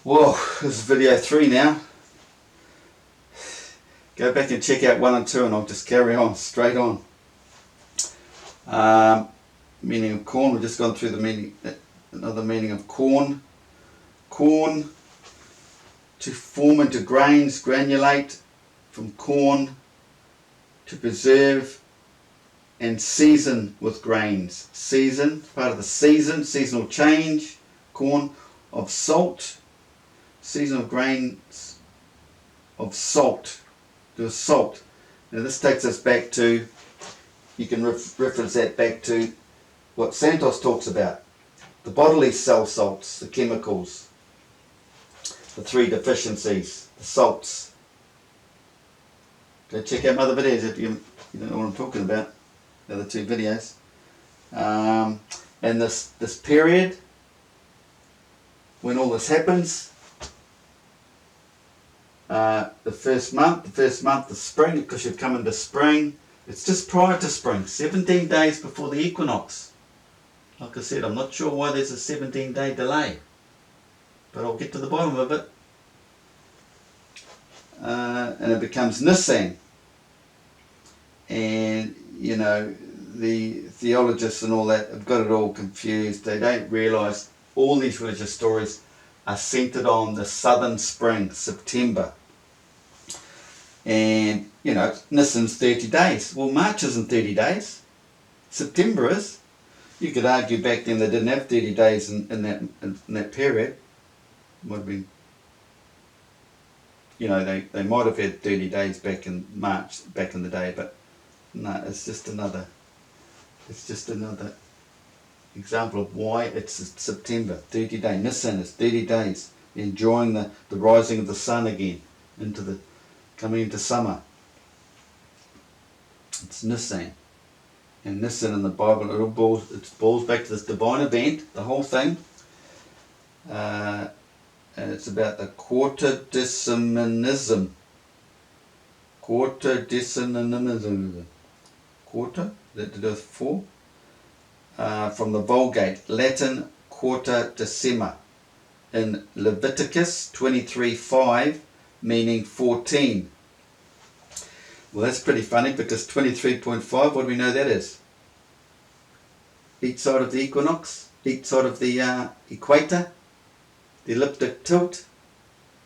Whoa, this is video 3 now. Go back and check out 1 and 2 and I'll just carry on, straight on. Meaning of corn, we've just gone through the meaning, another meaning of corn. Corn, to form into grains, granulate, from corn, to preserve and season with grains. Season, part of the season, seasonal change. Corn, of salt, season of grains, of salt. Do salt. Now this takes us back to, you can reference that back to what Santos talks about. The bodily cell salts, the chemicals, the 3 deficiencies, the salts. Go check out my other videos if you don't know what I'm talking about, the other 2 videos. And this period, when all this happens, the first month, the spring, because you've come into spring, it's just prior to spring, 17 days before the equinox. Like I said, I'm not sure why there's a 17-day delay, but I'll get to the bottom of it. And it becomes Nissan. And, you know, the theologists and all that have got it all confused. They don't realise all these religious stories are centred on the southern spring, September. And, you know, Nissan's 30 days. Well, March isn't 30 days. September is. You could argue back then they didn't have 30 days in that period. Might have been, you know, they might have had 30 days back in March, back in the day, but no, it's just another example of why it's September, 30 days. Nissan is 30 days, enjoying the rising of the sun again, coming into summer. It's Nissan. And Nissan in the Bible, it boils back to this divine event, the whole thing. And it's about the quartodecimanism. Quartodecimanism. Quarter? Is that to do with 4? From the Vulgate, Latin quartodecima. In Leviticus 23:5, meaning 14. Well, that's pretty funny because 23.5, what do we know that is? Each side of the equinox, each side of the equator, the elliptic tilt.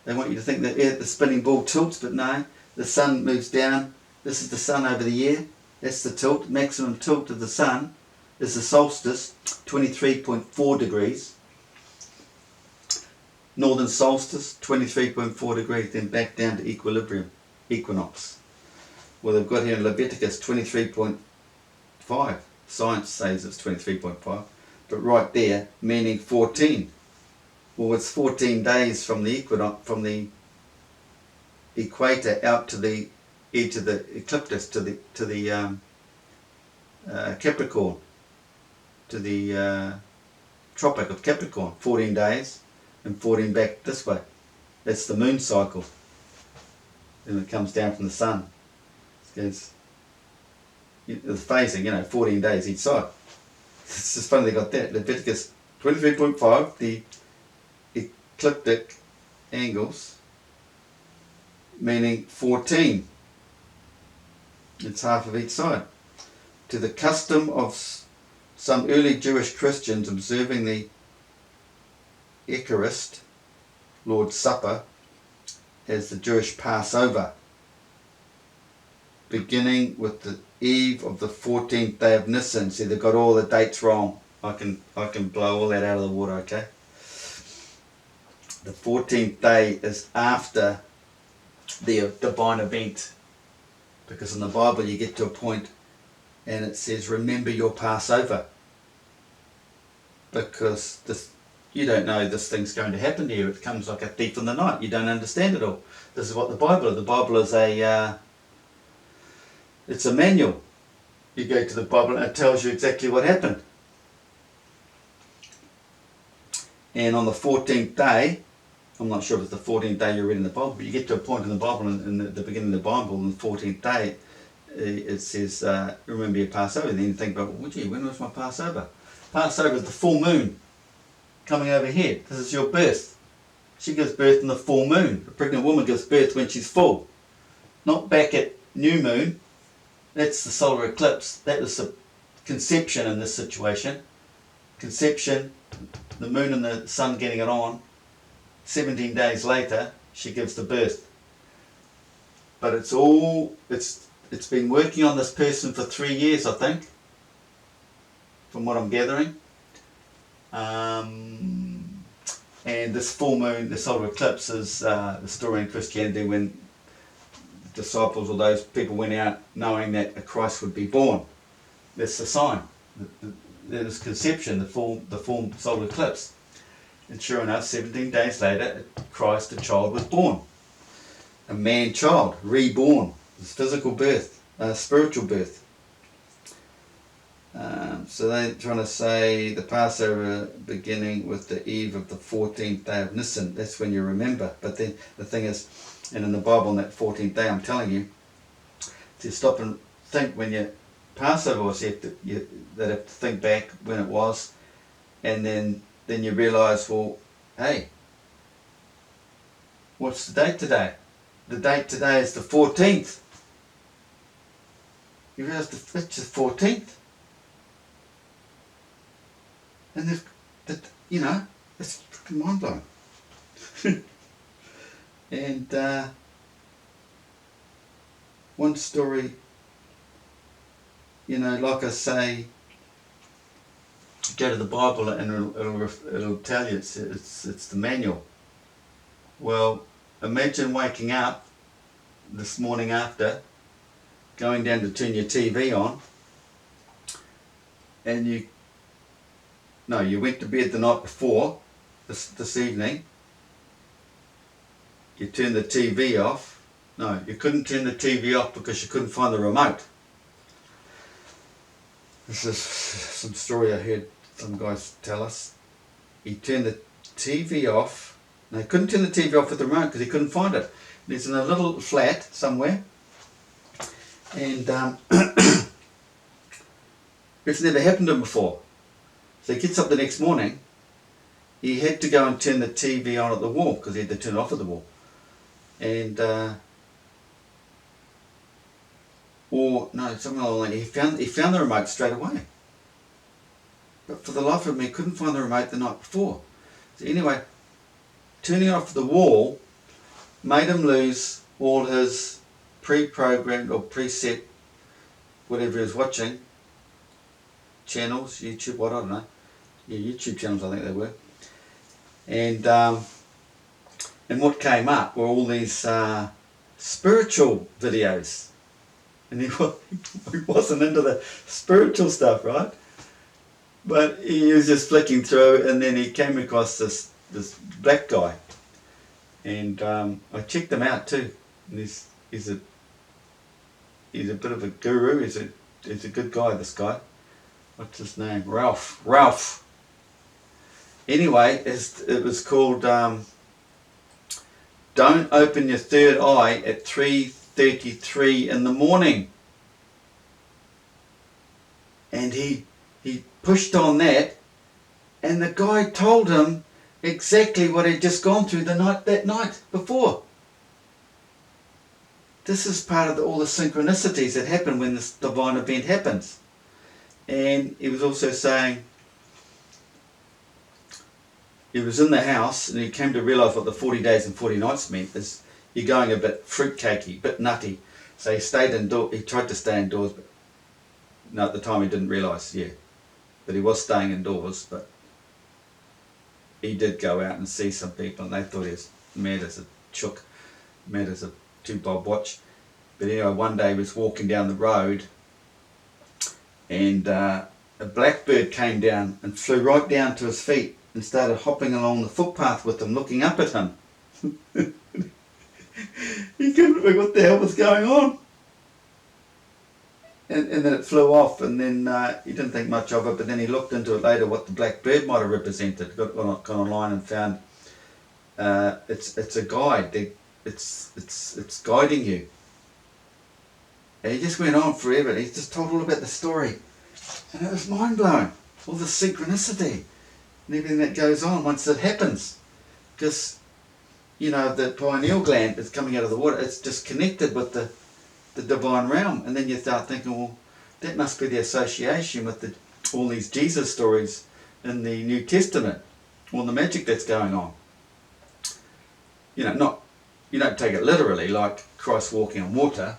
They want you to think that the spinning ball tilts, but no, the sun moves down. This is the sun over the year. That's the tilt. Maximum tilt of the sun is the solstice, 23.4 degrees. Northern solstice, 23.4 degrees, then back down to equilibrium, equinox. Well, they've got here in Leviticus 23.5. Science says it's 23.5, but right there, meaning 14. Well, it's 14 days from the equinox, from the equator out to the edge of the ecliptus, to the Capricorn, to the Tropic of Capricorn. 14 days and 14 back this way. That's the moon cycle. Then it comes down from the sun. It's phasing, 14 days each side. It's just funny they got that. Leviticus 23.5, the ecliptic angles, meaning 14. It's half of each side. To the custom of some early Jewish Christians observing the Eucharist, Lord's Supper, as the Jewish Passover, beginning with the eve of the 14th day of Nisan. See, they've got all the dates wrong. I can blow all that out of the water, okay? The 14th day is after the divine event, because in the Bible you get to a point and it says, remember your Passover, because you don't know this thing's going to happen to you. It comes like a thief in the night. You don't understand it all. This is what the Bible is. The Bible is it's a manual. You go to the Bible and it tells you exactly what happened. And on the 14th day, I'm not sure if it's the 14th day you're reading the Bible, but you get to a point in the Bible, in the beginning of the Bible, on the 14th day, it says, remember your Passover. And then you think about, well, gee, when was my Passover? Passover is the full moon coming overhead. This is your birth. She gives birth in the full moon. A pregnant woman gives birth when she's full, not back at new moon. That's the solar eclipse. That was the conception in this situation. Conception, the moon and the sun getting it on. 17 days later, she gives the birth. But it's been working on this person for 3 years, I think, from what I'm gathering. And this full moon, the solar eclipse, is the story in Christianity when the disciples or those people went out knowing that a Christ would be born. That's the sign. There was conception, the full solar eclipse. And sure enough, 17 days later, Christ, a child, was born. A man-child, reborn. It's physical birth, spiritual birth. So they're trying to say the Passover beginning with the eve of the 14th day of Nisan. That's when you remember. But then the thing is, and in the Bible on that 14th day, I'm telling you, to stop and think when your Passover was, you have to think back when it was, and then you realise, well, hey, what's the date today? The date today is the 14th. You realise it's the 14th? And it's freaking mind blowing. And one story, like I say, go to the Bible and it'll tell you it's the manual. Well, imagine waking up this morning after, going down to turn your TV on, and you went to bed the night before, this evening. You turned the TV off. No, you couldn't turn the TV off because you couldn't find the remote. This is some story I heard some guys tell us. He turned the TV off. No, he couldn't turn the TV off with the remote because he couldn't find it. It's in a little flat somewhere. And it's never happened to him before. So he gets up the next morning. He had to go and turn the TV on at the wall because he had to turn it off at the wall. And something like that. He found the remote straight away. But for the life of me, he couldn't find the remote the night before. So anyway, turning it off the wall made him lose all his pre-programmed or preset, whatever he was watching, channels, YouTube, what, I don't know. Yeah, YouTube channels, I think they were. And what came up were all these spiritual videos. And he wasn't into the spiritual stuff, right? But he was just flicking through, and then he came across this black guy. And I checked him out too. And he's a bit of a guru. He's a good guy, this guy. What's his name? Ralph. Anyway, it was called Don't Open Your Third Eye at 3:33 in the morning. And he pushed on that, and the guy told him exactly what he'd just gone through that night before. This is part of all the synchronicities that happen when this divine event happens. And he was also saying he was in the house and he came to realise what the 40 days and 40 nights meant is you're going a bit fruitcakey, a bit nutty. So he stayed indoors. He tried to stay indoors, but no, at the time he didn't realise, but he was staying indoors. But he did go out and see some people, and they thought he was mad as a chook, mad as a 2-bob watch. But anyway, one day he was walking down the road, and a blackbird came down and flew right down to his feet and started hopping along the footpath with him, looking up at him. He couldn't figure what the hell was going on. And then it flew off, and then he didn't think much of it, but then he looked into it later what the black bird might have represented. Got online and found it's a guide. It's guiding you. And he just went on forever. He just told all about the story, and it was mind blowing. All the synchronicity and everything that goes on once it happens, because the pineal gland is coming out of the water. It's just connected with the divine realm. And then you start thinking, well, that must be the association with all these Jesus stories in the New Testament, all the magic that's going on. You don't take it literally like Christ walking on water.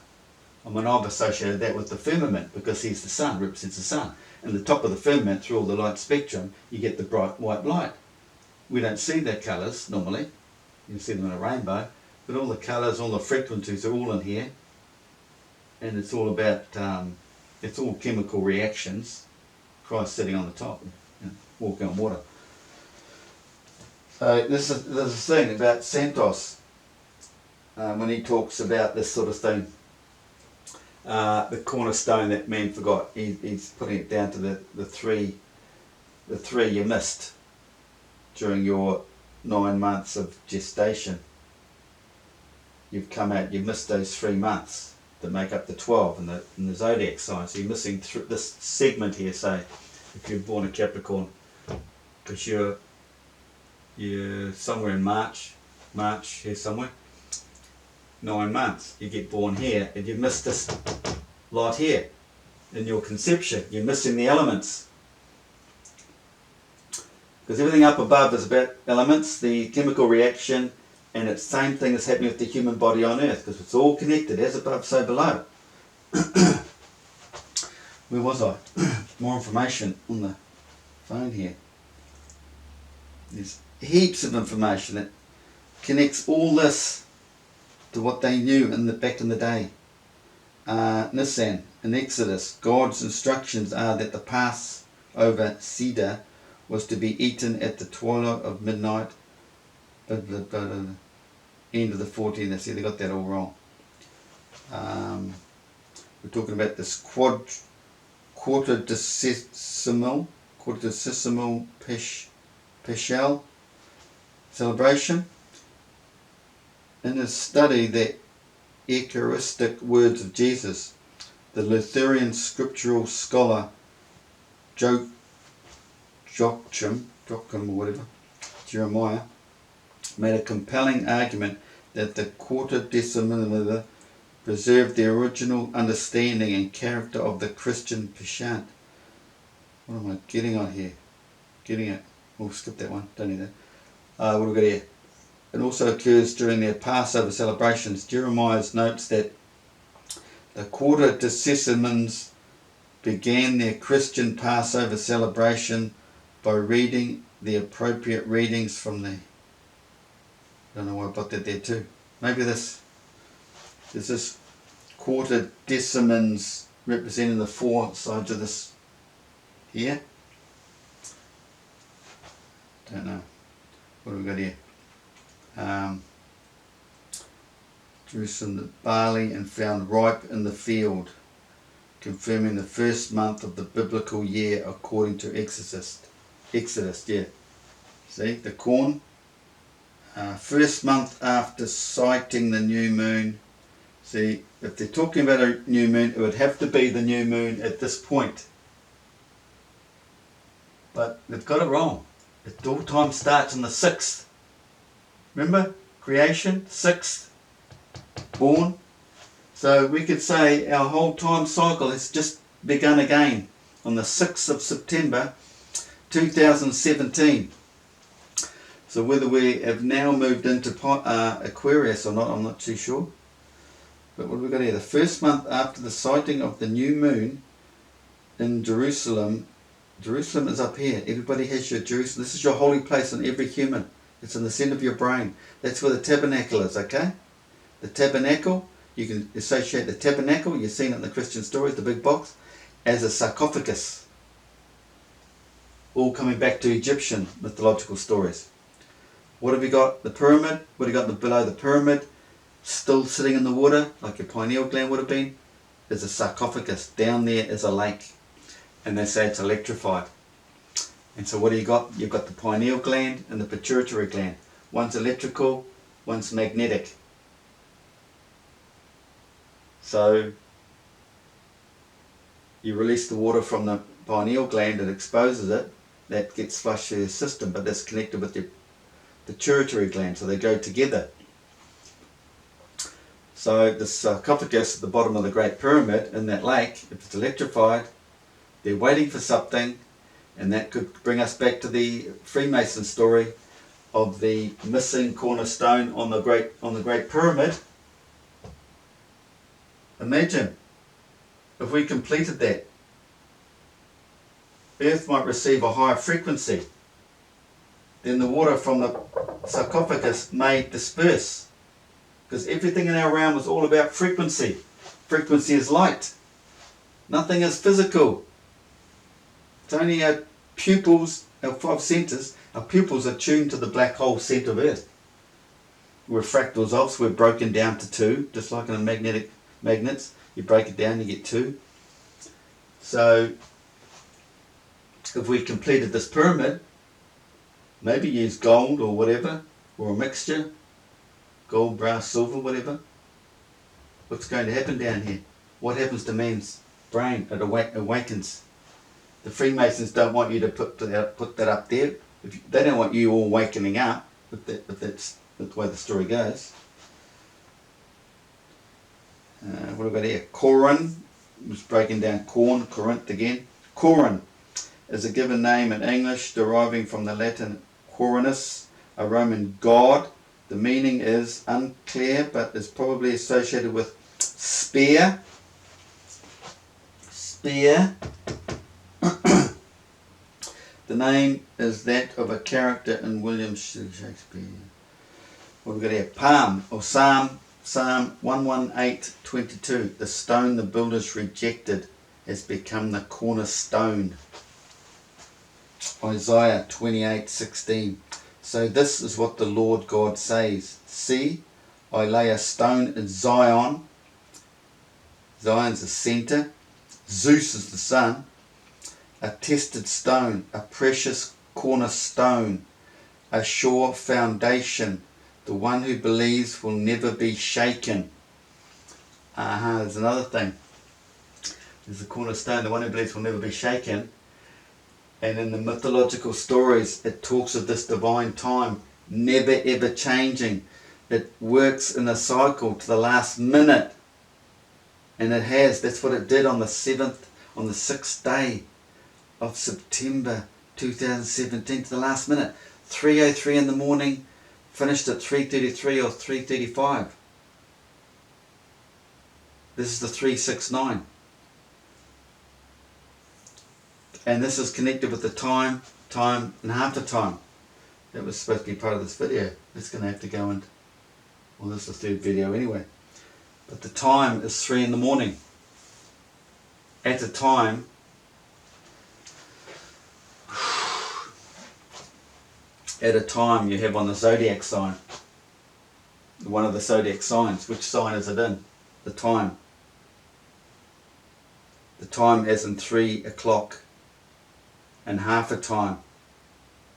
I mean, I've associated that with the firmament because he's the sun, represents the sun. And the top of the firmament, through all the light spectrum, you get the bright white light. We don't see the colours normally. You can see them in a rainbow. But all the colours, all the frequencies are all in here. And it's all about, it's all chemical reactions. Christ sitting on the top, walking on water. So there's a thing about Santos when he talks about this sort of thing. The cornerstone that man forgot. He's putting it down to the three you missed during your 9 months of gestation. You've missed those 3 months that make up the 12 in the zodiac sign. So you're missing this segment here, say, if you're born a Capricorn, because you're somewhere in March here somewhere, 9 months, you get born here, and you missed this lot here in your conception. You're missing the elements. Because everything up above is about elements, the chemical reaction, and it's the same thing that's happening with the human body on earth, because it's all connected, as above, so below. Where was I? More information on the phone here. There's heaps of information that connects all this to what they knew back in the day. Nissan, in Exodus, God's instructions are that the Passover Seder was to be eaten at the twilight of midnight, end of the 14th. See, they got that all wrong. We're talking about this quartodecimal Pesach celebration. In his study, the Eucharistic words of Jesus, the Lutheran scriptural scholar Joachim or whatever, Jeremiah, made a compelling argument that the quartodecimal preserved the original understanding and character of the Christian Pesach. What am I getting on here? We'll skip that one, don't need that. What have we got here? It also occurs during their Passover celebrations. Jeremiah notes that the quartodecimans began their Christian Passover celebration by reading the appropriate readings from the... I don't know why I put that there too. Maybe there's this quartodecimans representing the 4 sides of this here. Don't know. What have we got here? Jerusalem, the barley and found ripe in the field, confirming the first month of the biblical year according to Exodus, yeah. See, the corn, first month after sighting the new moon. See, if they're talking about a new moon, it would have to be the new moon at this point. But they've got it wrong. It all time starts on the 6th. Remember? Creation, 6th, born. So we could say our whole time cycle has just begun again on the 6th of September 2017. So whether we have now moved into Aquarius or not, I'm not too sure. But what have we got here? The first month after the sighting of the new moon in Jerusalem. Jerusalem is up here. Everybody has your Jerusalem. This is your holy place on every human. It's in the centre of your brain. That's where the tabernacle is, okay? The tabernacle, you can associate the tabernacle, you've seen it in the Christian stories, the big box, as a sarcophagus. All coming back to Egyptian mythological stories. What have we got? The pyramid. What have you got below the pyramid? Still sitting in the water, like your pineal gland would have been, is a sarcophagus. Down there is a lake. And they say it's electrified. And so what do you got? You've got the pineal gland and the pituitary gland. One's electrical, one's magnetic. So you release the water from the pineal gland, it exposes it, that gets flushed through your system, but that's connected with your pituitary gland, so they go together. So the sarcophagus at the bottom of the Great Pyramid in that lake, if it's electrified, they're waiting for something, and that could bring us back to the Freemason story of the missing cornerstone on the Great Pyramid. Imagine if we completed that, Earth might receive a higher frequency. Then the water from the sarcophagus may disperse, because everything in our realm is all about frequency. Frequency is light. Nothing is physical. It's only our pupils, our 5 centres, our pupils are tuned to the black hole centre of Earth. We're fractals of, so we're broken down to 2, just like in a magnets. You break it down, you get 2. So if we completed this pyramid, maybe use gold or whatever, or a mixture, gold, brass, silver, whatever. What's going to happen down here? What happens to man's brain? It awakens. The Freemasons don't want you to put that up there. They don't want you all wakening up, if that's the way the story goes. What have we got here? Corin, was breaking down corn, Corinth again. Corin is a given name in English deriving from the Latin Quirinus, a Roman god. The meaning is unclear, but is probably associated with spear. Spear. The name is that of a character in William Shakespeare. What have we got here? Palm, or Psalm 118:22. The stone the builders rejected has become the cornerstone. Isaiah 28:16. So this is what the Lord God says. See, I lay a stone in Zion. Zion's the centre. Zeus is the sun. A tested stone, a precious cornerstone, a sure foundation. The one who believes will never be shaken. There's another thing. There's the cornerstone, the one who believes will never be shaken. And in the mythological stories, it talks of this divine time never ever changing. It works in a cycle to the last minute. And it has. That's what it did on the 6th day of September 2017, to the last minute. 3:03 in the morning, finished at 3:33 or 3:35. This is the 369. And this is connected with the time, and half the time. That was supposed to be part of this video. It's going to have to go into, well, this is the 3rd video anyway. But the time is 3 in the morning. At a time, you have on the zodiac sign, one of the zodiac signs. Which sign is it in? The time. The time as in 3 o'clock and half a time.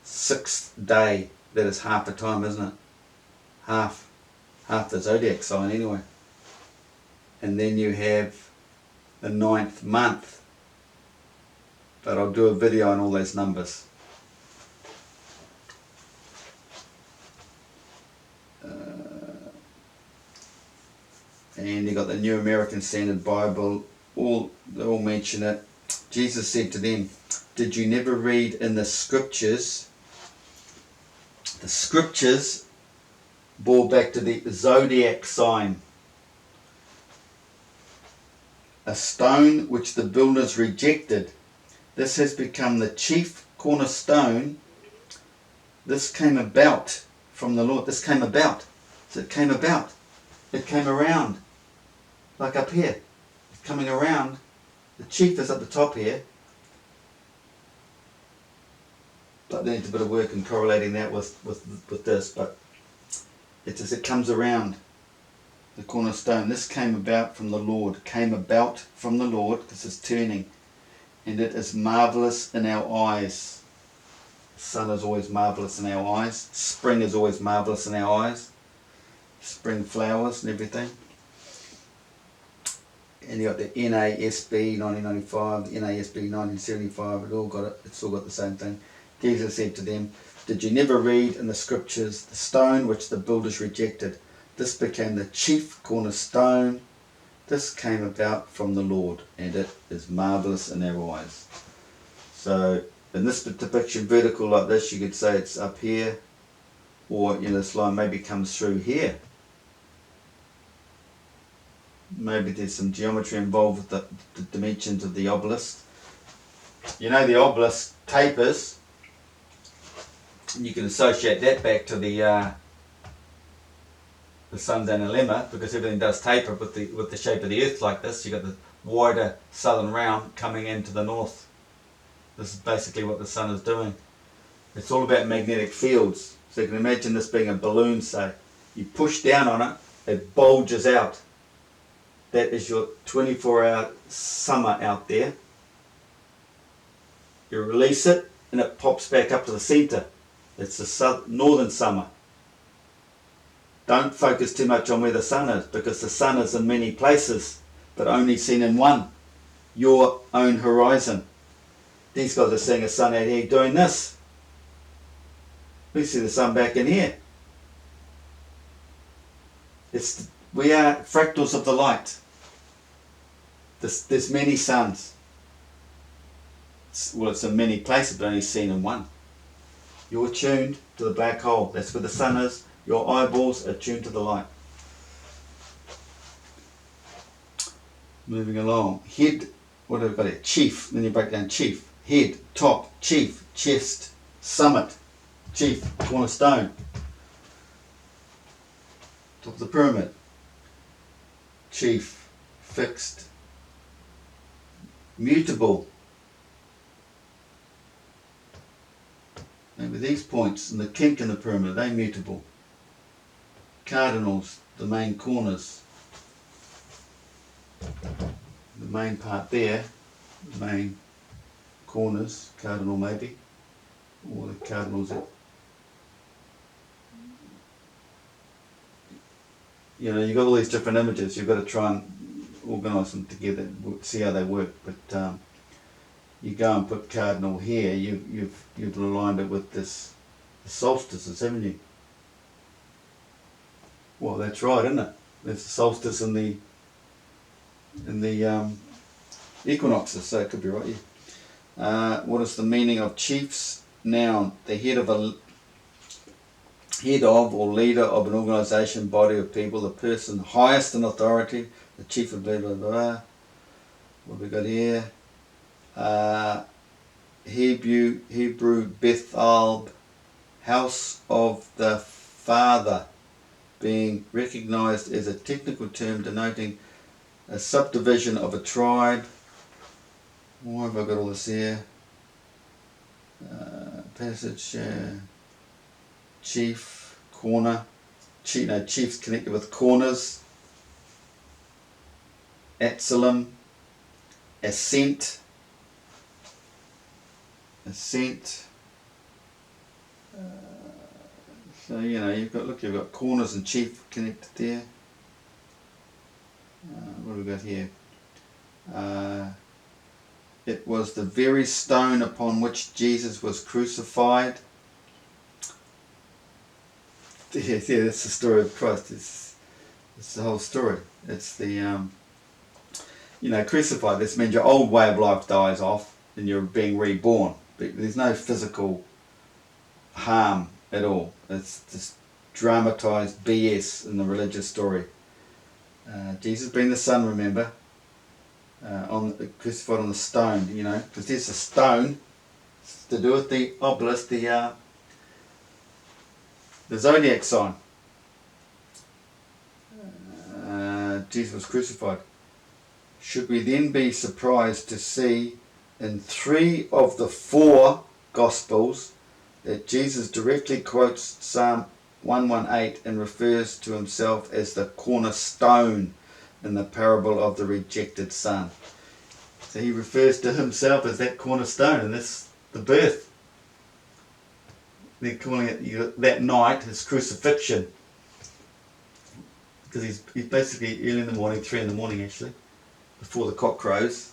6th day, that is half a time, isn't it? Half the zodiac sign anyway. And then you have the 9th month. But I'll do a video on all those numbers. And you got the New American Standard Bible, they all mention it. Jesus said to them, did you never read in the scriptures? The scriptures bore back to the zodiac sign. A stone which the builders rejected. This has become the chief cornerstone. This came about from the Lord. This came about. So it came about. It came around. Like up here. It's coming around. The chief is at the top here. But there needs a bit of work in correlating that with this. But it's as it comes around. The cornerstone. This came about from the Lord. Came about from the Lord. Because it's turning. And it is marvellous in our eyes. The sun is always marvellous in our eyes. Spring is always marvellous in our eyes. Spring flowers and everything. And you got the NASB 1995, the NASB 1975. It's all got the same thing. Jesus said to them, Did you never read in the scriptures, the stone which the builders rejected? This became the chief cornerstone. This came about from the Lord, and it is marvellous in our eyes. So in this depiction, vertical like this, you could say it's up here, or this line maybe comes through here. Maybe there's some geometry involved with the dimensions of the obelisk. The obelisk tapers. You can associate that back to the sun's analemma, because everything does taper with the shape of the earth like this. You've got the wider southern round coming into the north. This is basically what the sun is doing. It's all about magnetic fields. So you can imagine this being a balloon, say. You push down on it, it bulges out. That is your 24-hour summer out there. You release it and it pops back up to the centre. It's the northern summer. Don't focus too much on where the sun is, because the sun is in many places, but only seen in one, your own horizon. These guys are seeing a sun out here doing this. We see the sun back in here. We are fractals of the light. There's many suns. It's in many places, but only seen in one. You're tuned to the black hole. That's where the sun is. Your eyeballs are tuned to the light. Moving along. Head, what have we got here? Chief. Then you break down chief. Head, top, chief, chest, summit, chief, cornerstone. Top of the pyramid. Chief, fixed, mutable. Maybe these points and the kink in the pyramid, they're mutable. Cardinals, the main corners. The main part there, the main corners, cardinal maybe, or the cardinals that, you've got all these different images. You've got to try and organise them together, see how they work. But you go and put cardinal here, you've aligned it with this the solstices, haven't you? Well, that's right, isn't it? There's the solstice and the equinoxes, so it could be right. Yeah. What is the meaning of chiefs? Noun, the head of or leader of an organisation, body of people, the person highest in authority, the chief of blah blah blah. What have we got here? Hebrew Bethel, house of the Father, being recognised as a technical term denoting a subdivision of a tribe. Why have I got all this here? Passage, chief, corner, chiefs connected with corners. Absalom, ascent. So you've got corners and chief connected there. What have we got here? It was the very stone upon which Jesus was crucified. Yeah, that's the story of Christ. It's the whole story. It's the crucified. This means your old way of life dies off and you're being reborn. But there's no physical harm at all. It's just dramatised BS in the religious story. Jesus being the Son, remember, crucified on the stone, because there's a stone to do with the obelisk, the zodiac sign. Jesus was crucified. Should we then be surprised to see in 3 of the 4 Gospels that Jesus directly quotes Psalm 118 and refers to himself as the cornerstone in the parable of the rejected son? So he refers to himself as that cornerstone, and that's the birth. They're calling it that night his crucifixion, because he's basically early in the morning, 3 in the morning actually, before the cock crows,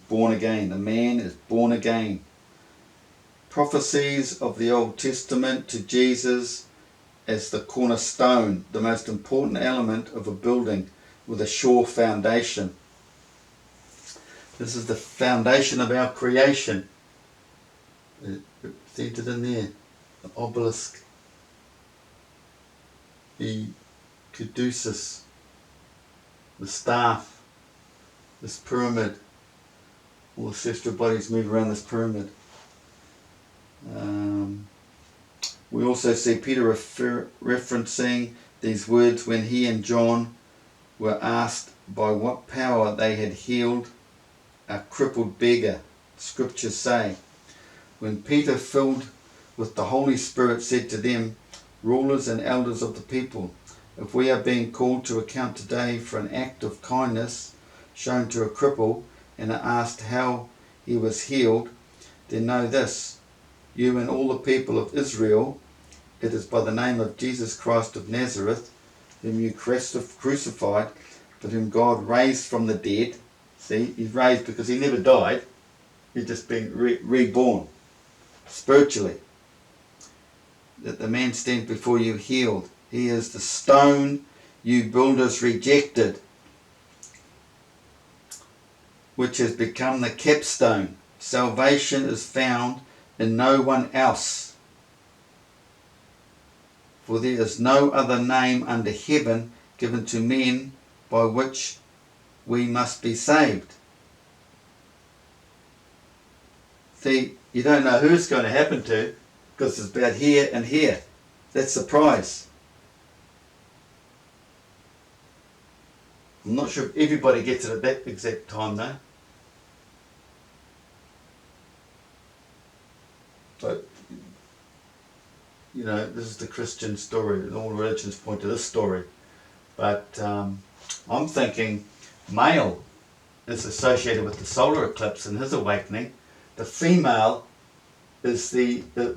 born again. The man is born again. Prophecies of the Old Testament to Jesus as the cornerstone, the most important element of a building with a sure foundation. This is the foundation of our creation. It's entered in there. The obelisk, the caduceus, the staff, this pyramid. All the celestial bodies move around this pyramid. We also see Peter referencing these words when he and John were asked by what power they had healed a crippled beggar. Scriptures say, when Peter, filled with the Holy Spirit, said to them, rulers and elders of the people, if we are being called to account today for an act of kindness shown to a cripple and are asked how he was healed, then know this, you and all the people of Israel, it is by the name of Jesus Christ of Nazareth, whom you crucified, but whom God raised from the dead. See, he's raised because he never died. He's just been reborn spiritually. That the man stands before you healed. He is the stone you builders rejected, which has become the capstone. Salvation is found in no one else. For there is no other name under heaven given to men by which we must be saved. See, you don't know who it's going to happen to because it's about here and here. That's the prize. I'm not sure if everybody gets it at that exact time though. But, you know, this is the Christian story, and all religions point to this story. But I'm thinking male is associated with the solar eclipse and his awakening. The female is the